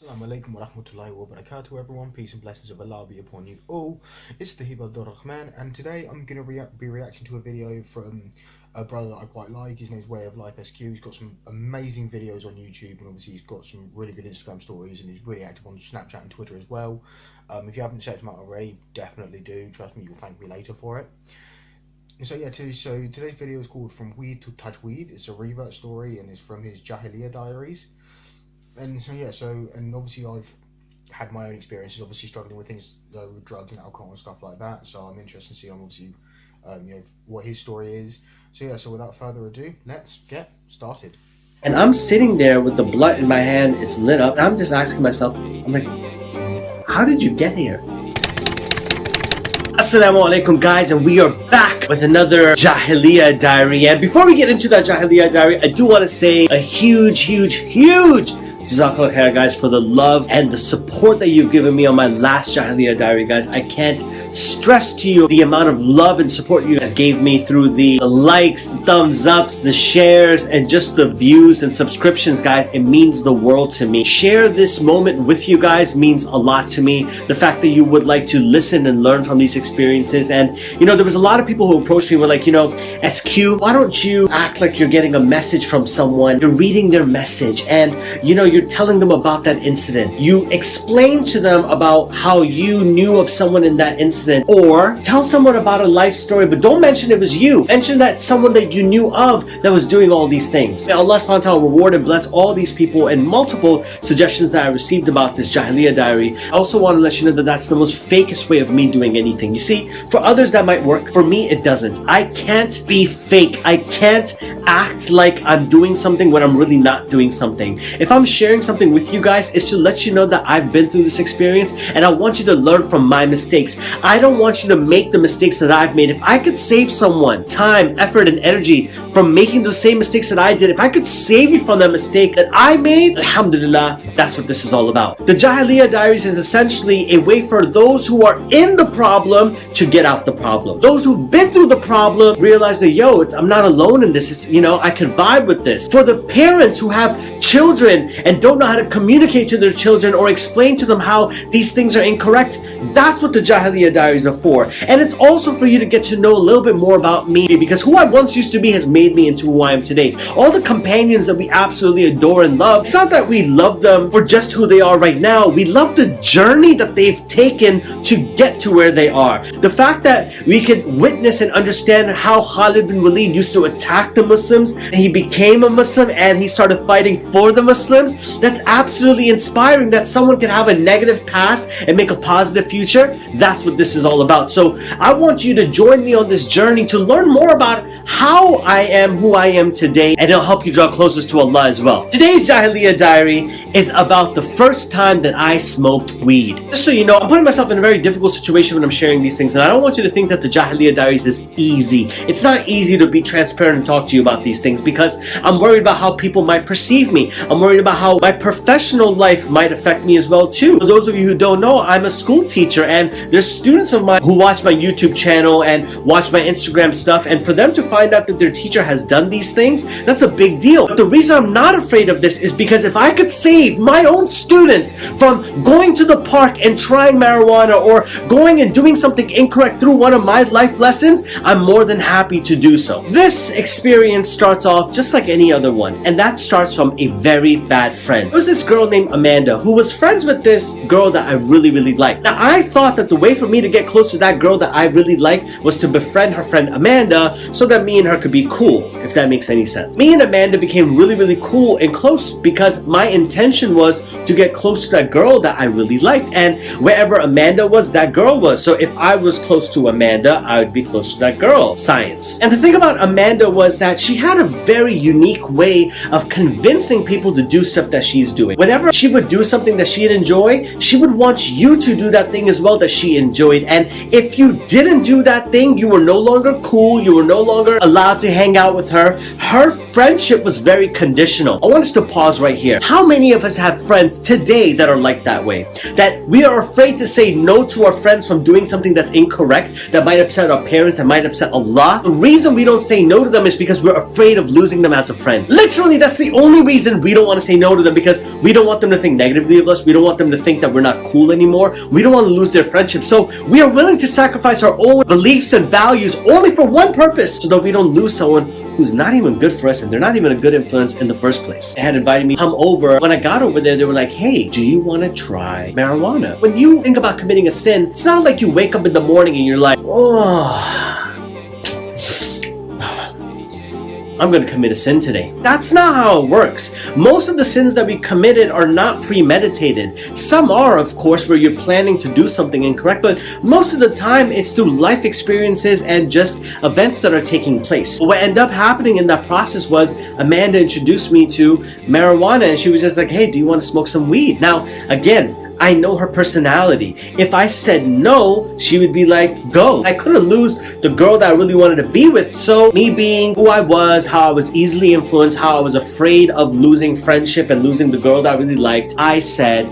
Assalamu alaikum waramatullahi wabarakatu, everyone. Peace and blessings of Allah be upon you all. It's the Rahman, and today I'm going to be reacting to a video from a brother that I quite like. His name's wayoflifeSQ. He's got some amazing videos on YouTube, and obviously he's got some really good Instagram stories, and he's really active on Snapchat and Twitter as well. If you haven't checked him out already, definitely do. Trust me, you'll thank me later for it. So yeah, so today's video is called From Weed to Tajweed. It's a Revert story, and it's from his Jahiliya Diaries. And so yeah, and obviously I've had my own experiences, obviously struggling with things with drugs and alcohol and stuff like that. So I'm interested to see obviously what his story is. So yeah, so without further ado, let's get started. And I'm sitting there with the blunt in my hand, it's lit up, and I'm just asking myself, I'm like, how did you get here? Assalamu alaikum, guys, and we are back with another Jahiliya diary. And before we get into that Jahiliya diary, I do want to say a huge Jazakallah khair, guys, for the love and the support that you've given me on my last Jahiliya diary, guys. I can't stress to you the amount of love and support you guys gave me through the likes, the thumbs ups, the shares, and just the views and subscriptions, guys. It means the world to me. Share this moment with you guys means a lot to me. The fact that you would like to listen and learn from these experiences. And there was a lot of people who approached me, were like, SQ, why don't you act like you're getting a message from someone? You're reading their message, and you're telling them about that incident. You explain to them about how you knew of someone in that incident, or tell someone about a life story, but don't mention it was you. Mention that someone that you knew of that was doing all these things. May Allah subhanahu wa ta'ala reward and bless all these people, and multiple suggestions that I received about this Jahiliya diary. I also want to let you know that that's the most fakest way of me doing anything. You see, for others that might work, for me it doesn't. I can't be fake. I can't act like I'm doing something when I'm really not doing something. If I'm sharing something with you guys, is to let you know that I've been through this experience, and I want you to learn from my mistakes. I don't want you to make the mistakes that I've made. If I could save someone time, effort, and energy from making the same mistakes that I did, if I could save you from that mistake that I made, alhamdulillah, that's what this is all about. The Jahiliya Diaries is essentially a way for those who are in the problem to get out the problem. Those who've been through the problem realize that, I'm not alone in this. It's, I can vibe with this. For the parents who have children and don't know how to communicate to their children or explain to them how these things are incorrect, that's what the Jahiliya Diaries are for. And it's also for you to get to know a little bit more about me, because who I once used to be has made me into who I am today. All the companions that we absolutely adore and love, it's not that we love them for just who they are right now. We love the journey that they've taken to get to where they are. The fact that we could witness and understand how Khalid bin Walid used to attack the Muslims, and he became a Muslim and he started fighting for the Muslims, that's absolutely inspiring, that someone can have a negative past and make a positive future. That's what this is all about. So I want you to join me on this journey to learn more about how I am who I am today, and it'll help you draw closest to Allah as well. Today's Jahiliya diary is about the first time that I smoked weed. Just so you know, I'm putting myself in a very difficult situation when I'm sharing these things, and I don't want you to think that the Jahiliya diaries is easy. It's not easy to be transparent and talk to you about these things, because I'm worried about how people might perceive me. I'm worried about how my professional life might affect me as well too. For those of you who don't know, I'm a school teacher, and there's students of mine who watch my YouTube channel and watch my Instagram stuff, and for them to find out that their teacher has done these things, that's a big deal. But the reason I'm not afraid of this is because if I could save my own students from going to the park and trying marijuana, or going and doing something incorrect through one of my life lessons, I'm more than happy to do so. This experience starts off just like any other one, and that starts from a very bad friend. There was this girl named Amanda who was friends with this girl that I really liked. Now, I thought that the way for me to get close to that girl that I really liked was to befriend her friend Amanda, so that me and her could be cool, if that makes any sense. Me and Amanda became really cool and close because my intention was to get close to that girl that I really liked, and wherever Amanda was, that girl was. So if I was close to Amanda, I would be close to that girl. Science. And the thing about Amanda was that she had a very unique way of convincing people to do stuff that she's doing. Whenever she would do something that she'd enjoy, she would want you to do that thing as well that she enjoyed. And if you didn't do that thing, you were no longer cool, you were no longer allowed to hang out with her. Her friendship was very conditional. I want us to pause right here. How many of us have friends today that are like that way? That we are afraid to say no to our friends from doing something that's incorrect, that might upset our parents, that might upset Allah. The reason we don't say no no to them is because we're afraid of losing them as a friend. Literally, that's the only reason we don't want to say no to them, because we don't want them to think negatively of us. We don't want them to think that we're not cool anymore. We don't want to lose their friendship. So we are willing to sacrifice our own beliefs and values only for one purpose, so that we don't lose someone who's not even good for us, and they're not even a good influence in the first place. They had invited me to come over. When I got over there, they were like, hey, do you want to try marijuana? When you think about committing a sin, it's not like you wake up in the morning and you're like, oh, I'm going to commit a sin today. That's not how it works. Most of the sins that we committed are not premeditated. Some are, of course, where you're planning to do something incorrect, but most of the time it's through life experiences and just events that are taking place. What ended up happening in that process was Amanda introduced me to marijuana, and she was just like, hey, do you want to smoke some weed? Now, again, I know her personality. If I said no, she would be like, go. I couldn't lose the girl that I really wanted to be with. So me being who I was, how I was easily influenced, how I was afraid of losing friendship and losing the girl that I really liked, I said,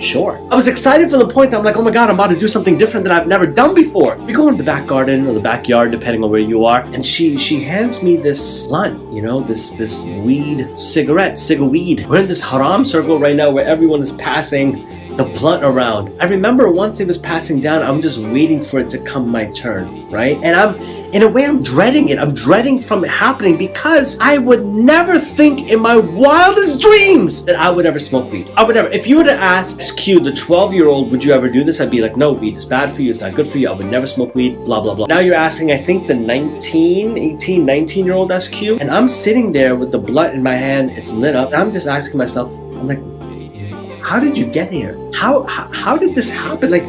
sure. I was excited from the point that I'm like, oh my God, I'm about to do something different that I've never done before. We go into the back garden or the backyard, depending on where you are, and she hands me this blunt, you know, this weed cigarette, weed. We're in this haram circle right now where everyone is passing the blunt around. I remember once it was passing down, I'm just waiting for it to come my turn, right? And in a way, I'm dreading it. I'm dreading from it happening, because I would never think in my wildest dreams that I would ever smoke weed. I would never. If you were to ask SQ, the 12-year-old, would you ever do this? I'd be like, no, weed is bad for you. It's not good for you. I would never smoke weed, blah, blah, blah. Now you're asking, I think, the 19-year-old SQ, and I'm sitting there with the blunt in my hand. It's lit up. And I'm just asking myself, I'm like, how did you get here? How did this happen? Like,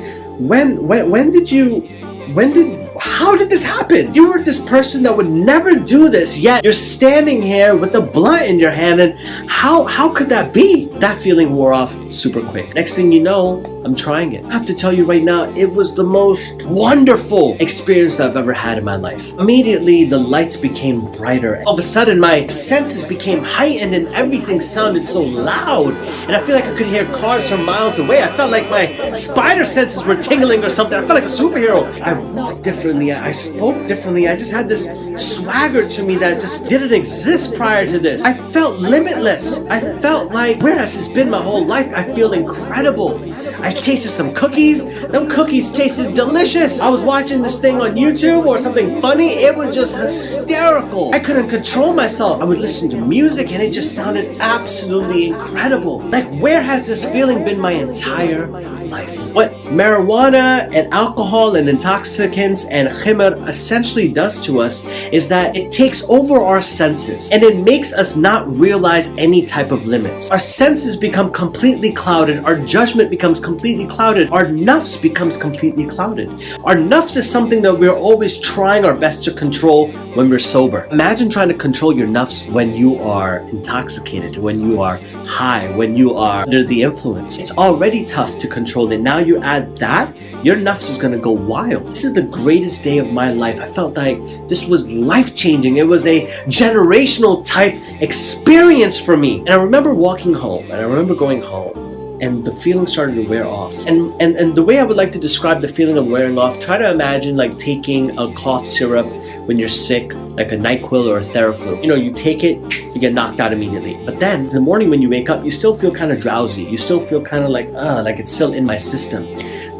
how did this happen? You were this person that would never do this, yet you're standing here with the blunt in your hand, and how could that be? That feeling wore off super quick. Next thing you know, I'm trying it. I have to tell you right now, it was the most wonderful experience that I've ever had in my life. Immediately, the lights became brighter. All of a sudden, my senses became heightened and everything sounded so loud. And I feel like I could hear cars from miles away. I felt like my spider senses were tingling or something. I felt like a superhero. I walked differently. I spoke differently. I just had this swagger to me that just didn't exist prior to this. I felt limitless. I felt like, where has this been my whole life? I feel incredible. I tasted some cookies. Them cookies tasted delicious. I was watching this thing on YouTube or something funny. It was just hysterical. I couldn't control myself. I would listen to music and it just sounded absolutely incredible. Like, where has this feeling been my entire life? What marijuana and alcohol and intoxicants and khimr essentially does to us is that it takes over our senses and it makes us not realize any type of limits. Our senses become completely clouded. Our judgment becomes completely clouded. Our nafs becomes completely clouded. Our nafs is something that we're always trying our best to control when we're sober. Imagine trying to control your nafs when you are intoxicated, when you are high, when you are under the influence. It's already tough to control it. Now you add that, your nafs is gonna go wild. This is the greatest day of my life. I felt like this was life-changing. It was a generational type experience for me. And I remember walking home, and I remember going home, and the feeling started to wear off. And the way I would like to describe the feeling of wearing off, try to imagine like taking a cough syrup when you're sick, like a NyQuil or a Theraflu. You know, you take it, you get knocked out immediately. But then in the morning when you wake up, you still feel kind of drowsy. You still feel kind of like it's still in my system.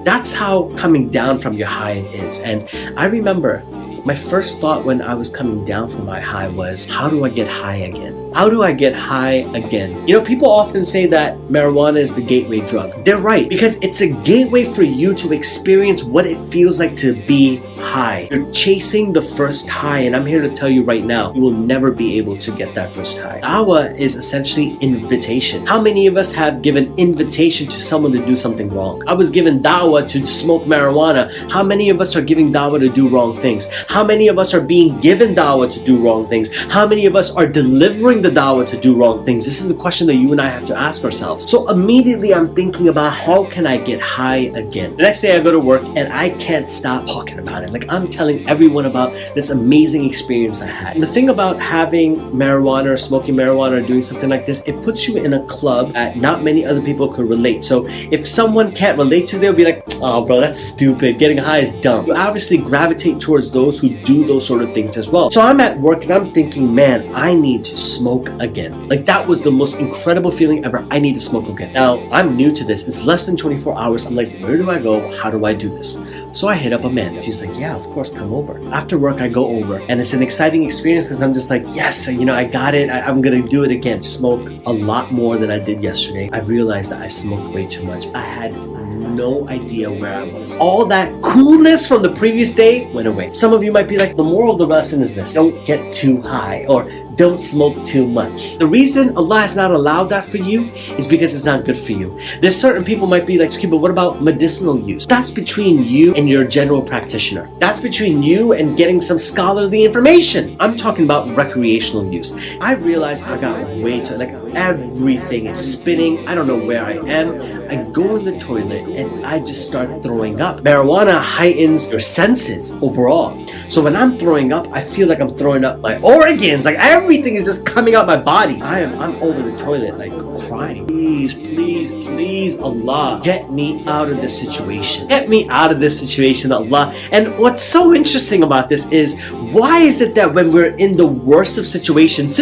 That's how coming down from your high is. And I remember my first thought when I was coming down from my high was, how do I get high again? How do I get high again? You know, people often say that marijuana is the gateway drug. They're right, because it's a gateway for you to experience what it feels like to be high. You're chasing the first high, and I'm here to tell you right now, you will never be able to get that first high. Dawah is essentially invitation. How many of us have given invitation to someone to do something wrong? I was given dawah to smoke marijuana. How many of us are giving dawah to do wrong things? How many of us are being given dawah to do wrong things? How many of us are delivering offering the dawah to do wrong things? This is a question that you and I have to ask ourselves. So immediately I'm thinking about, how can I get high again? The next day I go to work and I can't stop talking about it. Like, I'm telling everyone about this amazing experience I had. And the thing about having marijuana or smoking marijuana or doing something like this, it puts you in a club that not many other people could relate. So if someone can't relate to it, they'll be like, oh bro, that's stupid. Getting high is dumb. You obviously gravitate towards those who do those sort of things as well. So I'm at work and I'm thinking, man, I need to smoke again. Like, that was the most incredible feeling ever. I need to smoke again. Now, I'm new to this. It's less than 24 hours. I'm like, where do I go? How do I do this? So I hit up Amanda. She's like, yeah, of course, come over. After work, I go over and it's an exciting experience because I'm just like, yes, you know, I got it. I'm going to do it again. Smoke a lot more than I did yesterday. I realized that I smoked way too much. I had no idea where I was. All that coolness from the previous day went away. Some of you might be like, the moral of the lesson is this: don't get too high, or don't smoke too much. The reason Allah has not allowed that for you is because it's not good for you. There's certain people might be like, "Skip, but what about medicinal use?" That's between you and your general practitioner. That's between you and getting some scholarly information. I'm talking about recreational use. I've realized I got way too, like, everything is spinning. I don't know where I am. I go in the toilet and I just start throwing up. Marijuana heightens your senses overall. So when I'm throwing up, I feel like I'm throwing up my organs. Like, everything is just coming out my body. I'm over the toilet, like, crying. Please, please, please, Allah, get me out of this situation. Get me out of this situation, Allah. And what's so interesting about this is, why is it that when we're in the worst of situations,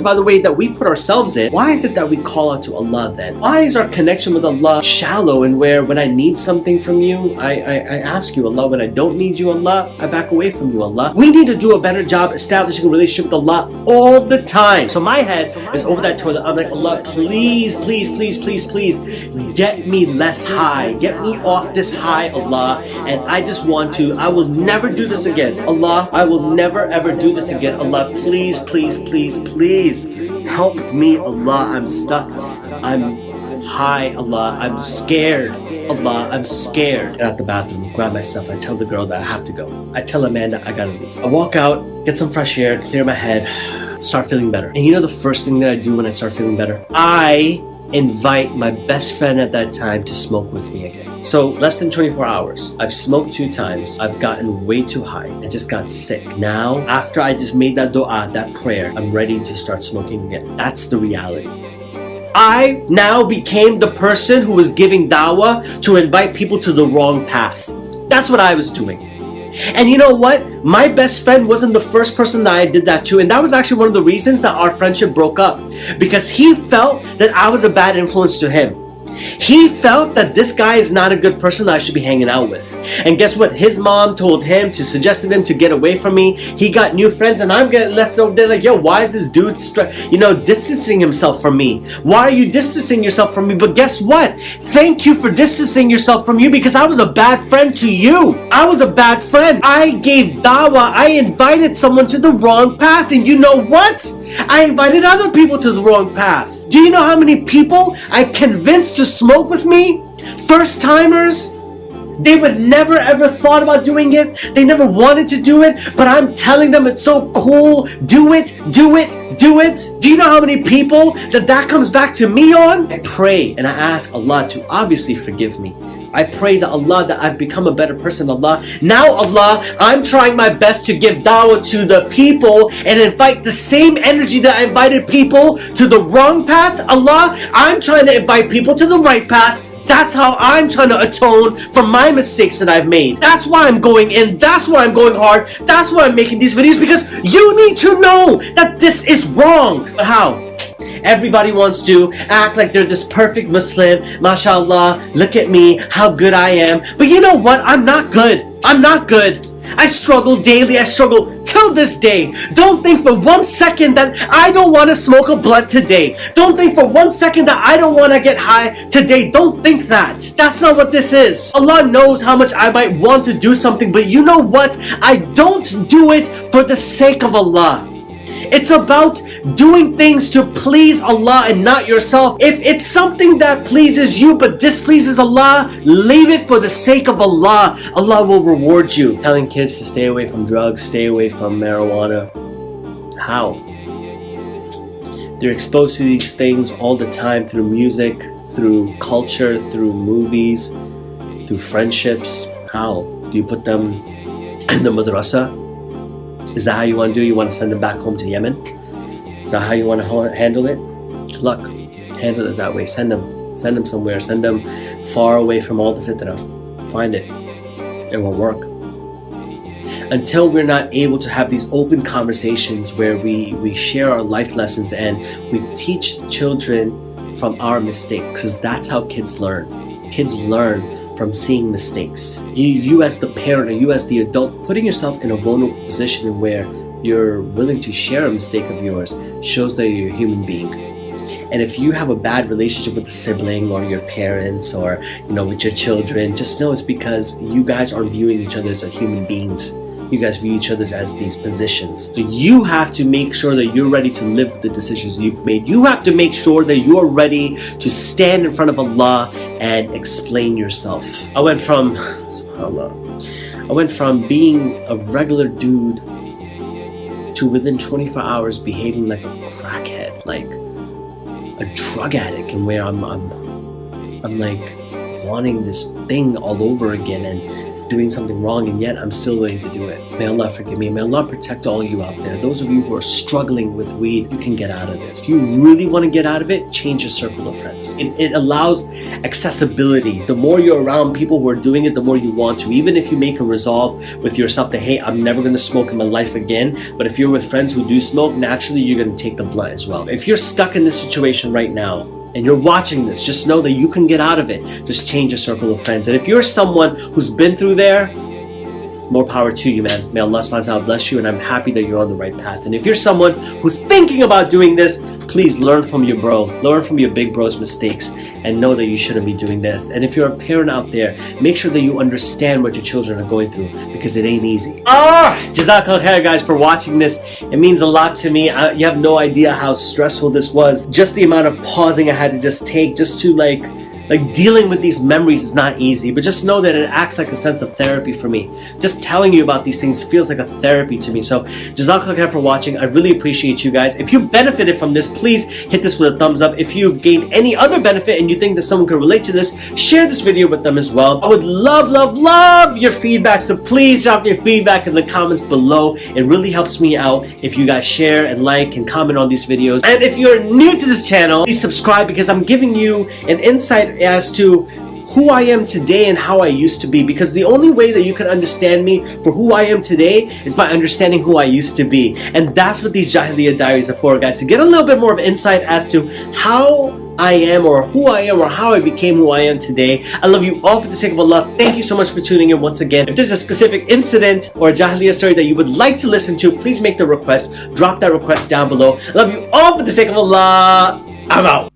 by the way, that we put ourselves in, why is it that we call out to Allah then? Why is our connection with Allah shallow, and where when I need something from you, I ask you, Allah. When I don't need you, Allah, I back away from you, Allah. We need to do a better job establishing a relationship with Allah all the time. So my head is over that toilet. I'm like, Allah, please, please, please, please, please, get me less high. Get me off this high, Allah. And I just want to, I will never do this again. Allah, I will never ever do this again. Allah, please, please, please, please help me, Allah. I'm stuck. I'm high, Allah. I'm scared. Allah, I'm scared. Get out the bathroom, grab my stuff. I tell the girl that I have to go. I tell Amanda I gotta leave. I walk out, get some fresh air, clear my head, start feeling better. And you know the first thing that I do when I start feeling better? I invite my best friend at that time to smoke with me again. So less than 24 hours, I've smoked 2 times. I've gotten way too high. I just got sick. Now, after I just made that dua, that prayer, I'm ready to start smoking again. That's the reality. I now became the person who was giving dawah to invite people to the wrong path. That's what I was doing. And you know what? My best friend wasn't the first person that I did that to. And that was actually one of the reasons that our friendship broke up. Because he felt that I was a bad influence to him. He felt that this guy is not a good person that I should be hanging out with. And guess what? His mom told him, suggested him to get away from me. He got new friends and I'm getting left over there like, yo, why is this dude distancing himself from me? Why are you distancing yourself from me? But guess what? Thank you for distancing yourself from you, because I was a bad friend to you. I was a bad friend. I gave dawah. I invited someone to the wrong path. And you know what? I invited other people to the wrong path. Do you know how many people I convinced to smoke with me? First timers. They would never ever thought about doing it. They never wanted to do it. But I'm telling them it's so cool. Do it, do it, do it. Do you know how many people that comes back to me on? I pray and I ask Allah to obviously forgive me. I pray that Allah, that I've become a better person, Allah. Now, Allah, I'm trying my best to give dawah to the people and invite the same energy that I invited people to the wrong path. Allah, I'm trying to invite people to the right path. That's how I'm trying to atone for my mistakes that I've made. That's why I'm going in. That's why I'm going hard. That's why I'm making these videos, because you need to know that this is wrong. But how? Everybody wants to act like they're this perfect Muslim. MashaAllah, look at me, how good I am. But you know what? I'm not good. I'm not good. I struggle daily. I struggle till this day. Don't think for 1 second that I don't want to smoke a blunt today. Don't think for 1 second that I don't want to get high today. Don't think that. That's not what this is. Allah knows how much I might want to do something, but you know what? I don't do it for the sake of Allah. It's about doing things to please Allah and not yourself. If it's something that pleases you but displeases Allah, leave it for the sake of Allah. Allah will reward you. Telling kids to stay away from drugs, stay away from marijuana. How? They're exposed to these things all the time through music, through culture, through movies, through friendships. How do you put them in the madrasa? Is that how you want to do it? You want to send them back home to Yemen? Is that how you want to handle it? Good luck. Handle it that way. Send them somewhere. Send them far away from all the fitna. Find it. It won't work. Until we're not able to have these open conversations where we share our life lessons and we teach children from our mistakes, because that's how kids learn. Kids learn from seeing mistakes. You as the parent or you as the adult, putting yourself in a vulnerable position where you're willing to share a mistake of yours shows that you're a human being. And if you have a bad relationship with a sibling or your parents or with your children, just know it's because you guys aren't viewing each other as human beings. You guys view each other as these positions. So you have to make sure that you're ready to live with the decisions you've made. You have to make sure that you're ready to stand in front of Allah and explain yourself. I went from being a regular dude to within 24 hours behaving like a crackhead, like a drug addict, and where I'm like wanting this thing all over again and doing something wrong, and yet I'm still willing to do it. May Allah forgive me. May Allah protect all you out there. Those of you who are struggling with weed, you can get out of this. If you really want to get out of it, change your circle of friends. It allows accessibility. The more you're around people who are doing it, the more you want to. Even if you make a resolve with yourself that, hey, I'm never going to smoke in my life again, but if you're with friends who do smoke, naturally you're going to take the blunt as well. If you're stuck in this situation right now, and you're watching this, just know that you can get out of it. Just change your circle of friends. And if you're someone who's been through there, more power to you, man. May Allah subhanahu wa ta'ala bless you, and I'm happy that you're on the right path. And if you're someone who's thinking about doing this, please learn from your bro. Learn from your big bro's mistakes and know that you shouldn't be doing this. And if you're a parent out there, make sure that you understand what your children are going through, because it ain't easy. Jazakallah khair, guys, for watching this. It means a lot to me. You have no idea how stressful this was. Just the amount of pausing I had to just take just to like dealing with these memories is not easy, but just know that it acts like a sense of therapy for me. Just telling you about these things feels like a therapy to me. So Jazakallah khair for watching. I really appreciate you guys. If you benefited from this, please hit this with a thumbs up. If you've gained any other benefit and you think that someone could relate to this, share this video with them as well. I would love your feedback, so please drop your feedback in the comments below. It really helps me out if you guys share and like and comment on these videos. And if you're new to this channel, please subscribe, because I'm giving you an insight as to who I am today and how I used to be, because the only way that you can understand me for who I am today is by understanding who I used to be. And that's what these Jahiliyyah diaries are for, guys, to get a little bit more of insight as to how I am, or who I am, or how I became who I am today. I love you all for the sake of Allah. Thank you so much for tuning in once again. If there's a specific incident or a Jahiliyyah story that you would like to listen to, please make the request. Drop that request down below. I love you all for the sake of Allah. I'm out.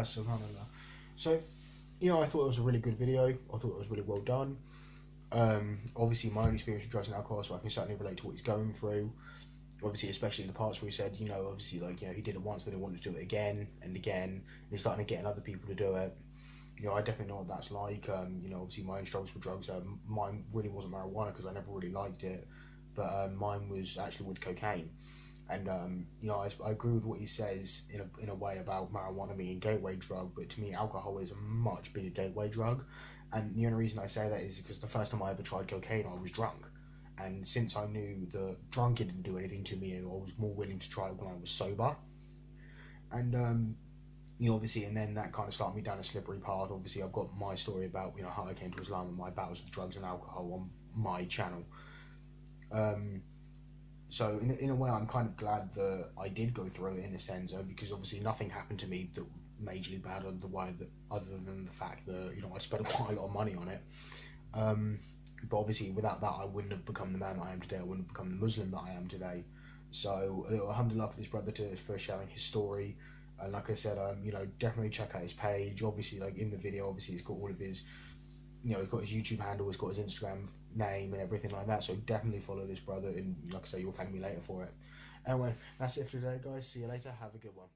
Subhanallah. So, I thought it was a really good video. I thought it was really well done. Obviously, my own experience with drugs and alcohol, so I can certainly relate to what he's going through. Obviously, especially the parts where he said, obviously, he did it once, then he wanted to do it again and again, and he's starting to get other people to do it. I definitely know what that's like. Obviously, my own struggles with drugs. Mine really wasn't marijuana, because I never really liked it, but mine was actually with cocaine. And I agree with what he says in a way about marijuana being a gateway drug, but to me alcohol is a much bigger gateway drug. And the only reason I say that is because the first time I ever tried cocaine, I was drunk, and since I knew that drunk didn't do anything to me, I was more willing to try it when I was sober. And obviously, and then that kind of started me down a slippery path. Obviously, I've got my story about how I came to Islam and my battles with drugs and alcohol on my channel. So in a way, I'm kind of glad that I did go through it, in a sense, because obviously nothing happened to me that majorly bad other than the fact that I spent quite a lot of money on it. But obviously without that, I wouldn't have become the man that I am today. I wouldn't have become the Muslim that I am today. So alhamdulillah for this brother for sharing his story. And like I said, definitely check out his page. Obviously, in the video, obviously he's got all of his, he's got his YouTube handle, he's got his Instagram name and everything like that. So definitely follow this brother, and like I say, you'll thank me later for it. Anyway, that's it for today, guys. See you later. Have a good one.